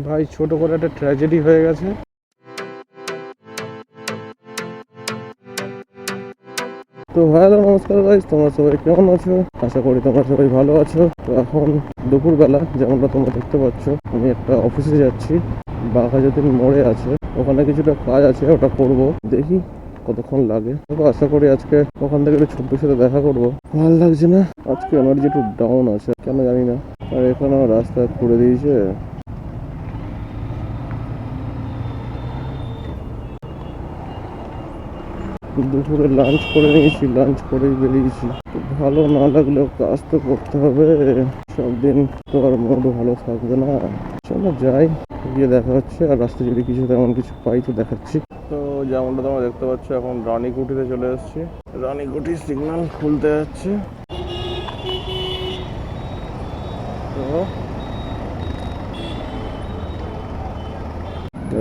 ভাই ছোট করে একটা ট্র্যাজেডি হয়ে গেছে। তো হ্যালো নমস্কার গাইস, তোমরা সবাই কেমন আছো? আশা করি তোমরা সবাই ভালো আছো। তো এখন দুপুরবেলা যেমনটা তোমরা দেখতে পাচ্ছ, আমি একটা অফিসে যাচ্ছি। বাঘাযতীন মোড়ে আছে, ওখানে কিছুটা কাজ আছে, ওটা করব। দেখি কতক্ষণ লাগে। তবে আশা করি আজকে ওখান থেকে একটু ছোট্টর সাথে দেখা করবো। ভালো লাগছে না আজকে, এনার্জি একটু ডাউন আছে, কেন জানি না। আর এখানে রাস্তা করে দিয়েছে। দুপুরে লাঞ্চ করে নিয়েছি, লাঞ্চ করেই বেরিয়েছি। ভালো না লাগলেও কাজ তো করতে হবে, সব দিন তো আর মুড ভালো থাকবে না। চলো যাই, গিয়ে দেখা হচ্ছে। আর রাস্তায় যদি কিছু তেমন কিছু পাই তো দেখাচ্ছি। তো যেমনটা তোমরা দেখতে পাচ্ছ, এখন রানীকুঠিতে চলে এসেছি। রানীকুঠির সিগন্যাল খুলতে যাচ্ছে। তো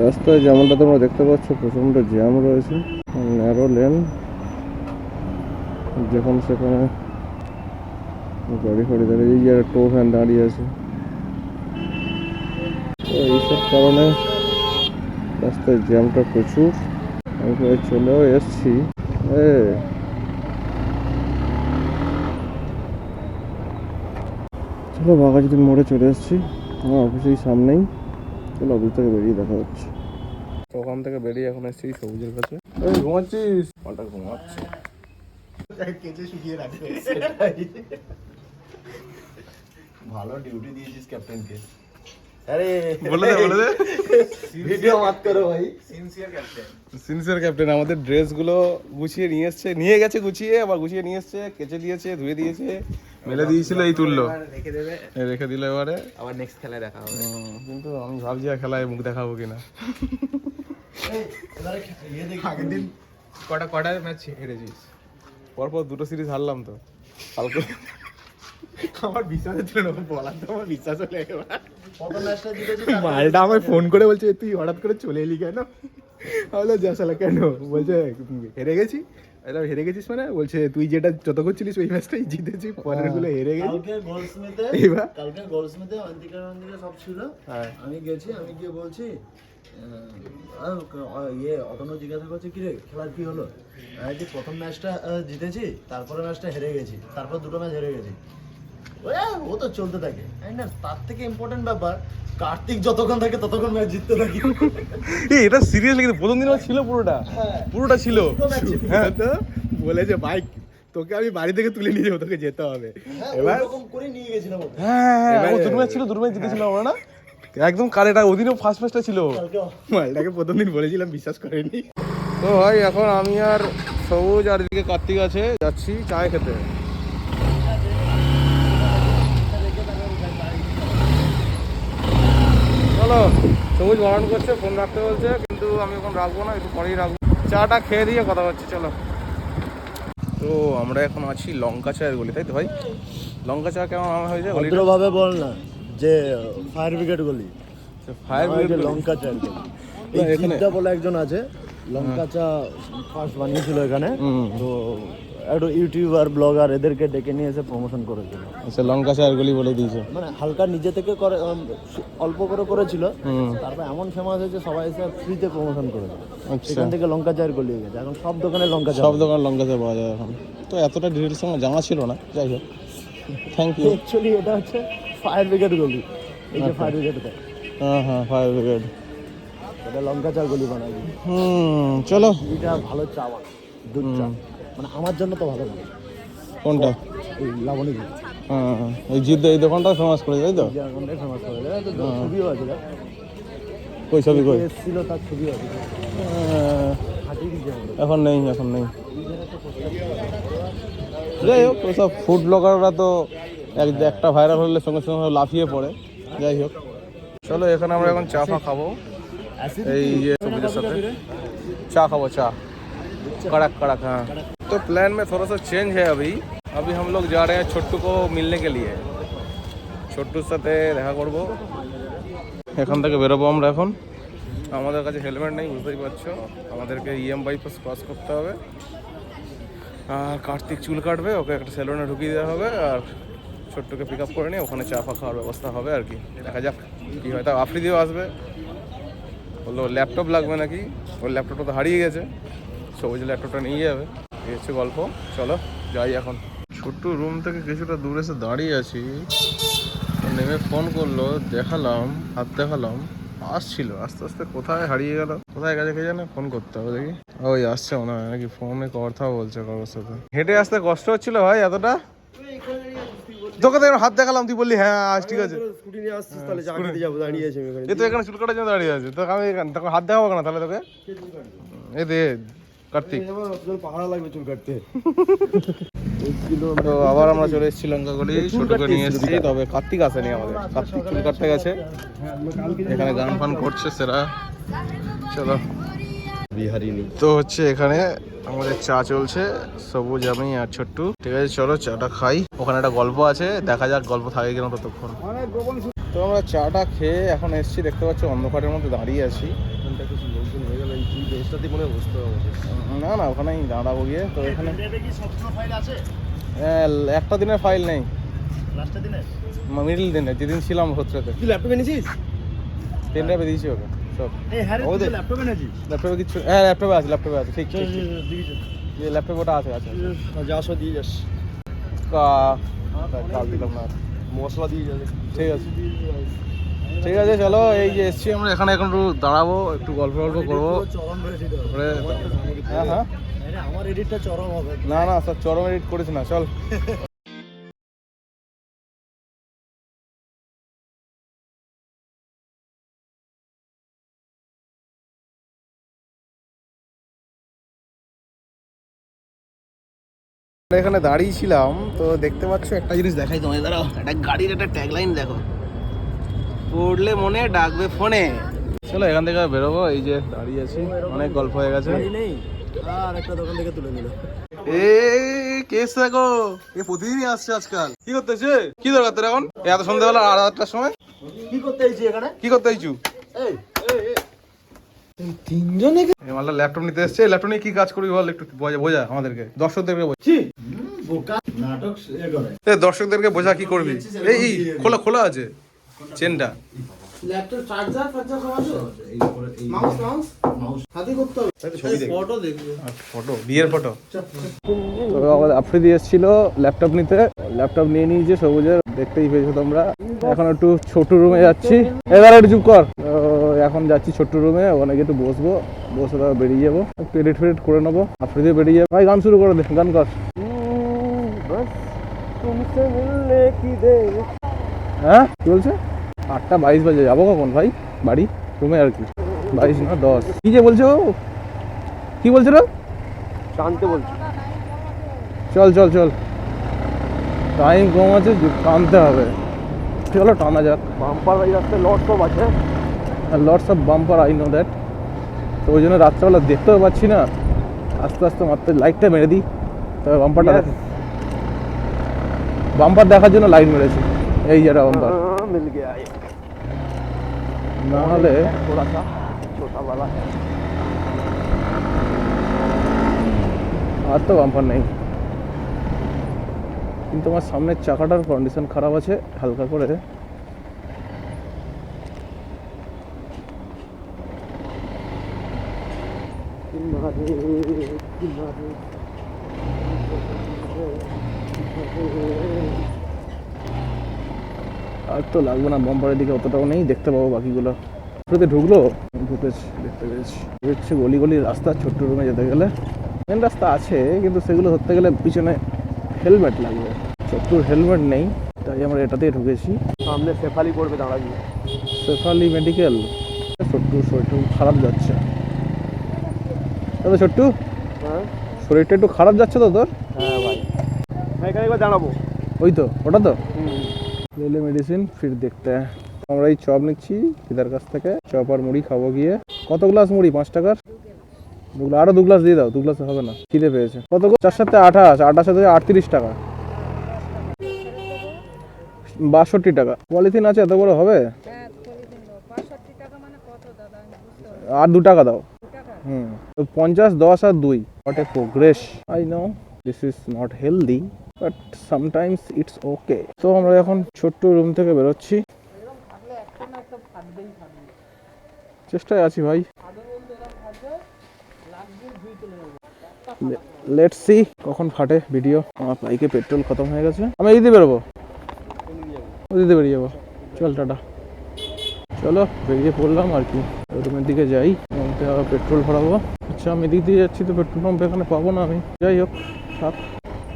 রাস্তায় যেমনটা তোমরা দেখতে পাচ্ছ, প্রচণ্ড জ্যাম রয়েছে, ন্যারো লেন, যখন সেখানে গাড়ি ফাড়ি দাঁড়িয়ে, এই জায়গায় টো ভ্যান দাঁড়িয়ে আছে। তো এইসব কারণে রাস্তায় জ্যামটা প্রচুর। আমি প্রায় চলেও এসছি। চলো বাঘাযতীন মোড়ে চলে এসেছি, আমার অফিসেই সামনেই। চলো অফিস থেকে বেরিয়ে দেখা হচ্ছে। ওখান থেকে বেরিয়ে এখন এসেছি সবুজের কাছে। এই ঘুমাচ্ছিস? পাল্টা ঘুমাচ্ছে। কেচে শুকিয়ে রাখবে। ভালো ডিউটি দিয়েছিস ক্যাপ্টেনকে। আরে বলে দে ভিডিও মাত করো ভাই। সিনসিয়ার ক্যাপ্টেন আমাদের ড্রেসগুলো গুছিয়ে নিয়ে এসছে, নিয়ে গেছে গুছিয়ে, আবার গুছিয়ে নিয়ে এসছে, কেচে দিয়েছে, ধুয়ে দিয়েছে, মেলে দিয়েছিল, এই তুললো, রেখে দিল। এবারে আবার নেক্সট খেলায় দেখা হবে। কিন্তু আমি ভাবছি আর খেলায় মুখ দেখাবো কিনা। আগের দিন কটা ম্যাচ হেরেছিস? পরপর দুটো সিরিজ হারলাম তো কালকে। আমার বিশ্বাস হচ্ছিল না, বলার তো আমার বিশ্বাস হলে মালটা আমায় ফোন করে বলছে তুই হঠাৎ করে চলে এলি কেন? বললো জাসালা কেন? বলছে হেরে গেছি। এটা হেরে গেছিস মানে? বলছে তুই যেটা যত করছিলিস ওই ম্যাচটাই জিতেছি, পরের গুলো হেরে গেছি। কালকে গোলস্মিথে অন্তিকা সব ছিল। আমি গেছি, আমি গিয়ে বলছি অতনু জিজ্ঞাসা করছে কিরে খেলার কি হলো? যে প্রথম ম্যাচটা জিতেছি, তারপরে ম্যাচটা হেরে গেছি, তারপর দুটো ম্যাচ হেরে গেছি। ও তো চলতে থাকে। না, তার থেকে ইম্পর্টেন্ট ব্যাপার কার্তিক যতক্ষণ থাকে ততক্ষণ ম্যাচ জিততে থাকি। এটা সিরিয়াসলি কিন্তু প্রথম দিন ছিল, পুরোটা ছিল। হ্যাঁ তো বলেছে বাইক তোকে আমি বাড়ি থেকে তুলে নিয়ে যাবো, তোকে যেতে হবে। এবার এরকম করে নিয়ে গেছিলাম। হ্যাঁ, দুটো ম্যাচ ছিল, দুটো ম্যাচ জিতেছিলাম আমরা না, একদম কারেক্ট। ওদিনও ফার্স্ট ম্যাচটা ছিল। মালটাকে প্রথম দিন বলেছিলাম, বিশ্বাস করেনি। তো ভাই এখন আমি আর সবুজ আর এদিকে কার্তিক আছে, যাচ্ছি চায় খেতে। চলো, সবুজ বারণ করছে, ফোন রাখতে বলছে, কিন্তু আমি এখন রাখবো না, একটু পরেই রাখবো। চাটা খেয়ে দিয়ে কথা হচ্ছে, চলো। তো আমরা এখন আছি লঙ্কা চায়ের গলি, তাই তো ভাই? লঙ্কা চা কেমন আমার হয়েছে? ভদ্রভাবে বল না যে ফায়ার ব্রিগেড গলি, ফায়ার ব্রিগেড লঙ্কা চায়ের গলি। এই জিদ্দা বলে একজন আছে, লঙ্কা চা ফার্স্ট বানিয়েছিল এখানে। তো একটু ইউটিউবার ব্লগার এদেরকে ডেকে নিয়ে এসে প্রমোশন করেছিল। আচ্ছা, লঙ্কা চায়ের গলি বলে দিয়েছে। মানে হালকা নিজে থেকে করে, অল্প করে করেছিল, তারপর এমন ফেমাস হয়েছে সবাই এসে ফ্রিতে প্রমোশন করেছিল। সেখান থেকে লঙ্কা চায়ের গলি হয়ে গেছে, এখন সব দোকানে লঙ্কা চা, সব দোকানে লঙ্কা চা পাওয়া যায় এখন। তো এতটা ডিটেলস আমার জানা ছিল না, যাই হোক, থ্যাংক ইউ। অ্যাকচুয়ালি এটা হচ্ছে ফায়ার ব্রিগেড গলি। এই যে ফায়ার ব্রিগেডটা, হ্যাঁ ফায়ার ব্রিগেড, এটা লঙ্কা চা গলি বানায়। চলো। এটা ভালো চা বানায়, দুধ চা, মানে আমার জন্য তো ভালো লাগে। কোনটা? এই লাবণী দুধ। এই জিদ্দ এই দোকানটা ফেমাস করে, তাই তো? জায়গাটাই ফেমাস করে দেয়। তো ছবিও আছে, কই ছবি কই? এসেছিল তার ছবি আছে। এখন নেই, যাই হোক, ওসব ফুড ব্লগাররা তো একটা ভাইরাল হলে সঙ্গে সঙ্গে লাফিয়ে পড়ে। যাই হোক, চলো এখানে আমরা এখন চা খাবো, এই যে সবুজের সাথে চা খাবো, চা कड़क कड़क। हाँ, तो प्लान में थोड़ा सा चेंज है। अभी हम लोग जा रहे हैं छोट्टू को मिलने के लिए। छोट्टूर साथे দেখা করব। এখান থেকে বেরোবো আমরা এখন। আমাদের কাছে হেলমেট নেই, বুঝতেই পারছো। আমাদেরকে ইএম বাইপাস ক্রস করতে হবে। আর কার্তিক চুল কাটবে, ওকে একটা সেলুনে ঢুকিয়ে দেওয়া হবে, আর ছোট্টুকে পিক আপ করে নিয়ে ওখানে চা খাওয়ার ব্যবস্থা হবে আর কি। দেখা যাক। কি হয়, তা আফ্রিদিও আসবে, বললো ল্যাপটপ লাগবে নাকি, ওর ল্যাপটপটা তো হারিয়ে গেছে, সবুজ ল্যাপটপটা নিয়ে যাবে, এই হচ্ছে গল্প। চলো যাই এখন। ছোট্ট রুম থেকে কিছুটা দূরে এসে দাঁড়িয়ে আছি, নেমে ফোন করলো, দেখালাম, হাত দেখালাম, আসছিল, আস্তে আস্তে কোথায় হারিয়ে গেল, কোথায় গেছে কে জানে, ফোন করতে হবে দেখি। ওই আসছে মনে হয় নাকি, ফোনে কথা বলছে কারোর সাথে। হেঁটে আসতে কষ্ট হচ্ছিল ভাই এতটা, তোকে তো হাত দেখালাম, তুই বললি হ্যাঁ আজ ঠিক আছে, স্কুটি নিয়ে আসছিস তাহলে চা খেতে যাবো, দাঁড়িয়ে আছে এখানে। এই তো এখানে চুল কাটার জন্য দাঁড়িয়ে আছে, তো আমি তোকে হাত দেখাবো কেন তাহলে তোকে, এই দে কার্তিক। পাহাড়া লাগবে চুল কাটতে। তো আবার আমরা চলে এসেছি লঙ্কাগুলি, ছোটকে নিয়ে এসেছি, তবে কার্তিক আসেনি আমাদের, কার্তিক চুল কাটতে গেছে, এখানে গান ফান করছে সেরা। চলো বিহারিনি তো হচ্ছে এখানে আমাদের চা চলছে, সবুজ আমি আর ছোট্টু, ঠিক আছে চলো চাটা খাই, ওখানে একটা গল্প আছে, দেখা যাক গল্প থাকে কিনা ততক্ষণ। তো আমরা চাটা খেয়ে এখন এসেছি, দেখতে পাচ্ছি অন্ধকারের মধ্যে দাঁড়িয়ে আছি। না না ওখানেই দাঁড়াবো গিয়ে, তো এখানে একটা দিনের ফাইল নেই, মিডল দিনে যেদিন ছিলাম হোত্রেতে। তুই ল্যাপটপ এনেছিস? পেন ড্রাইভে দিয়েছি ওকে সব। ল্যাপটপ এনেছিস? ল্যাপটপে কিছু, হ্যাঁ ল্যাপটপে আছে ঠিক ঠিক, ল্যাপটপ ওটা আছে আছে যাস দিয়ে যাস, কাল দিলাম না, মশলা দিয়ে যাবে। ঠিক আছে ঠিক আছে চলো, এই যে এসছি আমরা এখানে, এখন একটু দাঁড়াবো, একটু গল্প করবো। হ্যাঁ হ্যাঁ আমার এডিটটা চরম হবে। না না সব চরম এডিট করিস না, চল। এখানে দাঁড়িয়ে ছিলাম, তো দেখতে পাচ্ছ একটা জিনিস দেখাই তোমায়, দাঁড়াও, একটা গাড়ির একটা ট্যাগলাইন দেখো, পড়লে মনে ডাকবে ফোনে। চলো এখান থেকে বেরোবো, এই যে দাঁড়িয়ে আছি, অনেক গল্প হয়ে গেছে। আর একটা দোকান থেকে তুলে নিল। কেস দেখো, এ প্রতিদিনই আসছে আজকাল। কি করতেছে, কি দরকার তোর এখন এত সন্ধ্যাবেলা 8টার সময়? কি করতে আইছি এখানে? কি করতে আইছু? এই তিনজনে এই মালটা ল্যাপটপ নিতে এসছে, ল্যাপটপ নিয়ে কি কাজ করবি বল, একটু বোঝা আমাদেরকে, দর্শকদেরকে বোঝা। বোকা নাটক করে। দর্শকদেরকে বোঝা কি করবি। এই খোলা খোলা আছে চেনটা। ল্যাপটপ চার্জার সব আছে, মাউস হাতে করতে হবে, ফটো দেখবে, ফটো, বিয়ের ফটো। তো আমাদের আফ্রিদি এসেছিল ল্যাপটপ নিতে, ল্যাপটপ নিয়ে নিয়েছে সবুজের, দেখতেই পেয়েছো তোমরা। এখন একটু ছোট রুমে যাচ্ছি, এবার একটু চুপ কর। এখন যাচ্ছি ছোট্ট রুমে, ওখানে একটু বসবো, বসে তারপর বেরিয়ে যাবো, একটু এডিট ফেডিট করে নেবো, আফ্রিদি বেরিয়ে যাবো। ভাই গান শুরু করে দে, গান কর। হ্যাঁ কি বলছে? 8:22 বাজে, যাবো কখন ভাই বাড়ি, রুমে আর কি, 22 না 10। কি যে বলছো, কি বলছো রে? টানতে বলছি। চল চল চল, টাইম কম আছে, টানতে হবে, চলো টানা যাক। বাম্পার বাই রাস্তায় লট সব আছে, lots of bumper, I know that. তো ওই জন্য রাত্রেবেলা দেখতেও পাচ্ছি না, আস্তে আস্তে মাত্র লাইটটা মেরে দিই, তবে বাম্পারটা দেখি, বাম্পার দেখার জন্য লাইট মেরেছি, এই যেটা বাম্পার, মিল গয়া না হলে थोड़ा सा छोटा वाला है। আর তো বাম্পার নেই, কিন্তু আমার সামনের চাকাটার কন্ডিশন খারাপ আছে হালকা করে। আর তো লাগবে না, বাম্পারের দিকে অতটাও নেই, দেখতে পাবো বাকিগুলো। ঢুকলো, ঢুকেছি, দেখতে পেয়েছি, হচ্ছে গলি গলি রাস্তা, ছোট্ট রুমে যেতে গেলে মেন রাস্তা আছে, কিন্তু সেগুলো ধরতে গেলে পিছনে হেলমেট লাগবে, ছোট্টুর হেলমেট নেই, তাই আমরা এটাতেই ঢুকেছি। সামনে শেফালি পড়বে, দাঁড়াবি শেফালি মেডিকেল। ছোট্টুর শরীরটা খুব খারাপ যাচ্ছে, তবে ছোট্টু হ্যাঁ শরীরটা একটু খারাপ যাচ্ছে তো তোর? হ্যাঁ ভাই, এখানে একবার দাঁড়াবো। ওই তো ওটা তো লেলে মেডিসিন ফির দেখতে হ্যাঁ। আমরা এই চপ নিচ্ছি দিদার কাছ থেকে, চপ আর মুড়ি খাবো গিয়ে। কত গ্লাস মুড়ি? 5 টাকার। আরো 2 গ্লাস দিয়ে দাও, 2 গ্লাসে হবে না, খিদে পেয়েছে। কত? 4 সাথে 28, 28 সাথে 38 টাকা, 62 টাকা। পলিথিন আছে এত বড় হবে? আর 2 টাকা দাও। তো 50, 10 আর 2, what a progress. I know this is not healthy but sometimes it's okay. তো আমরা এখন ছোট্ট রুম থেকে বেরোচ্ছি। চেষ্টায় আছি ভাই। লেটস সি কখন ফাটে ভিডিও। আমার বাইকে পেট্রোল খতম হয়ে গেছে, আমি এই দিতে বেরোবো, ওই দিতে বেরিয়ে যাবো। চল টাটা, চলো বেরিয়ে পড়লাম আর কি, রুমের দিকে যাই, পেট্রোল ভরাবো। আচ্ছা আমি এদিক দিয়ে যাচ্ছি তো পেট্রোল পাম্প এখানে পাবো না আমি, যাই হোক থাক,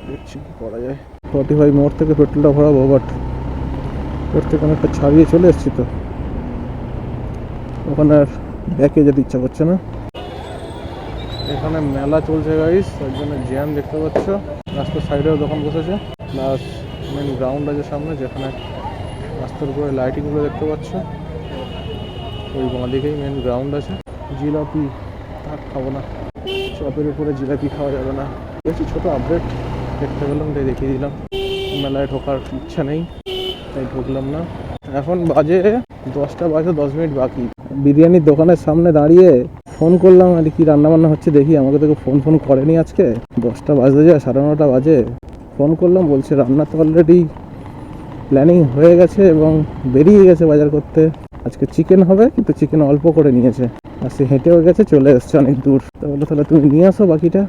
দেখছি কি করা যায়। 45 মোড় থেকে পেট্রোলটা ভরাবো, বাট ওর থেকে অনেকটা ছাড়িয়ে চলে এসেছি তো, ওখানে আর ব্যাকে যেতে ইচ্ছা করছে না। এখানে মেলা চলছে গাইস, তার জন্য জ্যাম দেখতে পাচ্ছ, রাস্তার সাইডেও দোকান বসেছে, প্লাস মেন গ্রাউন্ড আছে সামনে, যেখানে রাস্তার উপরে লাইটিংগুলো দেখতে পাচ্ছ, ওই বাঁ দিকেই মেন গ্রাউন্ড আছে। জিলাপি থাক, খাবো না, চপের উপরে জিলাপি খাওয়া যাবে না। বেশি ছোটো আপডেট দেখতে পেলাম তাই দেখিয়ে দিলাম। মেলায় ঢোকার ইচ্ছা নেই তাই ঢুকলাম না। এখন বাজে 10টা বাজে 10 মিনিট বাকি। বিরিয়ানির দোকানের সামনে দাঁড়িয়ে ফোন করলাম আর কি রান্নাবান্না হচ্ছে দেখি, আমাকে তো ফোন করেনি আজকে। 10টা বাজতে যায়, 9:30 বাজে, ফোন করলাম, বলছে রান্না তো অলরেডি প্ল্যানিং হয়ে গেছে এবং বেরিয়ে গেছে বাজার করতে। আজকে চিকেন হবে, কিন্তু চিকেন অল্প করে নিয়েছে, আর সে হেঁটেও গেছে, চলে এসছে অনেক দূর। তো বললো তাহলে তুমি নিয়ে আসো বাকিটা।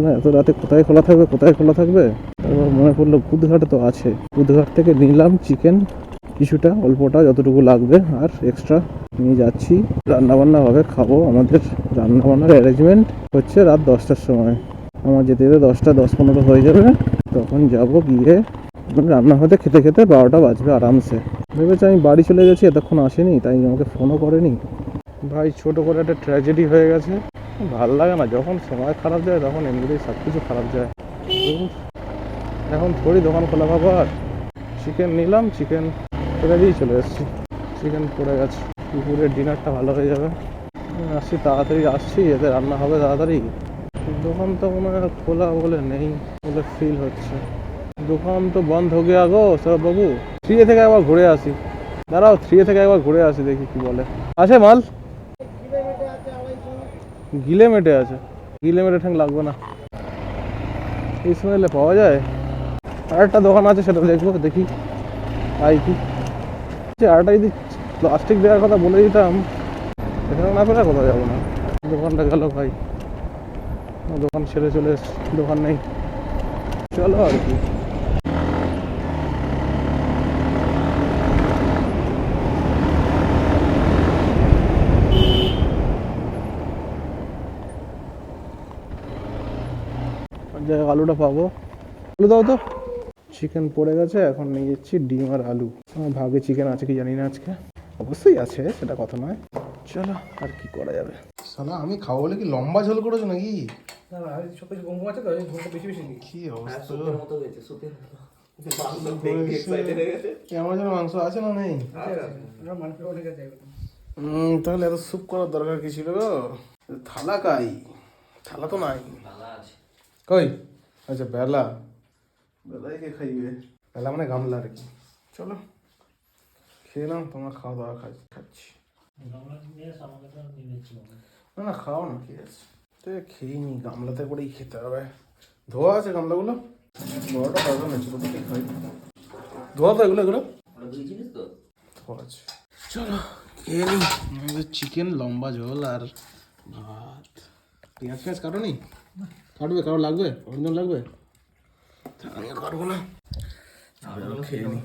না এত রাতে কোথায় খোলা থাকবে, কোথায় খোলা থাকবে। তারপর মনে পড়লো বুধঘাটে তো আছে, বুধঘাট থেকে নিলাম চিকেন কিছুটা, অল্পটা যতটুকু লাগবে, আর এক্সট্রা নিয়ে যাচ্ছি। রান্নাবান্না হবে, খাবো। আমাদের রান্নাবান্নার অ্যারেঞ্জমেন্ট হচ্ছে রাত 10টার সময়, আমার যেতে যেতে 10টা 10-15 হয়ে যাবে, তখন যাব, গিয়ে রান্না হতে খেতে খেতে 12টা বাজবে আরামসে। ভেবেছি আমি বাড়ি চলে গেছি, এতক্ষণ আসেনি, তাই আমাকে ফোনও করেনি। ভাই ছোটো করে একটা ট্র্যাজেডি হয়ে গেছে, ভাল লাগে না যখন সময় খারাপ যায়, তখন এমনিতেই সব কিছু খারাপ যায়। এখন থোড়ি দোকান খোলা পাবো আর। চিকেন নিলাম, চিকেন ফেলে দিয়ে চলে এসেছি, চিকেন পড়ে গেছে। দুপুরের ডিনারটা ভালো হয়ে যাবে। আসছি তাড়াতাড়ি, আসছি এতে রান্না হবে তাড়াতাড়ি। দোকান তো মনে হয় খোলা বলে নেই বলে ফিল হচ্ছে। দোকান তো বন্ধ হয়ে গিয়া গো সব বাবু। 3 থেকে একবার ঘুরে আসি, দাঁড়াও 3 থেকে একবার ঘুরে আসি, দেখি কি বলে। আছে মাল? গিলে মেটে আছে, গিলে মেটে ঠ্যাং লাগবে না, এই স্মেলে পাওয়া যায়। আর একটা দোকান আছে, সেটা দেখবো, দেখি তাই কি। আরেকটা যদি প্লাস্টিক দেওয়ার কথা বলে দিতাম, সেখানে না পেলে কোথাও যাবো না। দোকানটা গেল ভাই, দোকান ছেড়ে চলে এসছি, দোকান নেই, চলো আর কি। জায়গায় আলুটা পাবো, আলু দাও তো। চিকেন পড়ে গেছে, এখন নিয়ে যাচ্ছি ডিম আর আলু। আমার ভাগে চিকেন আছে কি জানি না, আজকে অবশ্যই আছে, সেটা কথা নয়। চলো আর কি করা যাবে। শালা আমি খাবো বলে কি লম্বা ঝোল করেছো নাকি? কি অবস্থা, আমার জন্য মাংস আছে না নেই? তাহলে এত স্যুপ করার দরকার কি ছিল গো? থালা কাই, থালা তো নাই কই। আচ্ছা বেলা, বেলায় কে খাইবে? বেলা মানে গামলা আর কি। চলো খেয়ে নাও, তোমরা খাওয়া দাওয়া খাচ্ছি। না না খাও না, কি আছে, তো খেয়ে নি, গামলাতে করেই খেতে হবে। ধোয়া আছে গামলাগুলো, ধোয়াটা দরকার নেই, ছোটো থেকে খাই। ধোয়া তো এগুলো, এগুলো ধোয়া আছে। চলো খেয়ে নি, আমাদের চিকেন, লম্বা ঝোল আর ভাত। পেঁয়াজ ফেঁয়াজ কাটো নি? কাটবে, কারো লাগবে, অরিজিনাল লাগবে? আমিও কাটবো না, খেয়ে নি।